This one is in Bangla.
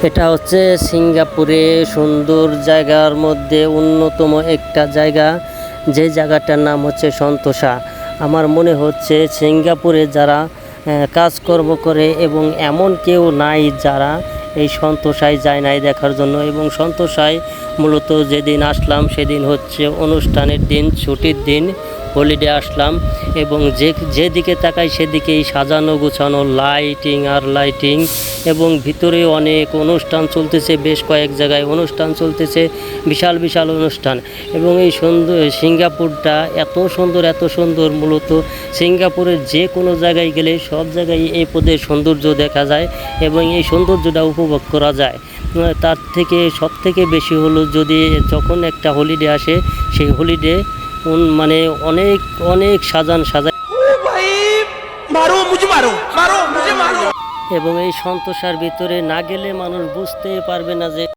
এটা হচ্ছে সিঙ্গাপুরে সুন্দর জায়গার মধ্যে অন্যতম একটা জায়গা, যে জায়গাটার নাম হচ্ছে সন্তোষা। আমার মনে হচ্ছে সিঙ্গাপুরে যারা কাজকর্ম করে এবং এমন কেউ নাই যারা এই সন্তোষায় যায় নাই দেখার জন্য। এবং সন্তোষায় মূলত যেদিন আসলাম সেদিন হচ্ছে অনুষ্ঠানের দিন, ছুটির দিন, হলিডে আসলাম এবং যেদিকে তাকাই সেদিকেই সাজানো গোছানো লাইটিং আর লাইটিং, এবং ভিতরে অনেক অনুষ্ঠান চলতেছে, বেশ কয়েক জায়গায় অনুষ্ঠান চলতেছে, বিশাল বিশাল অনুষ্ঠান। এবং এই সুন্দর সিঙ্গাপুরটা এত সুন্দর, মূলত সিঙ্গাপুরের যে কোনো জায়গায় গেলে সব জায়গায় এই পদের সৌন্দর্য দেখা যায় এবং এই সৌন্দর্যটা উপভোগ করা যায়। তার থেকে সব থেকে বেশি হলো যদি যখন একটা হলিডে আসে, সেই হলিডে মানে অনেক অনেক সাজায় এবং এই সন্তোষার ভিতরে না গেলে মানুষ বুঝতে পারবে না যে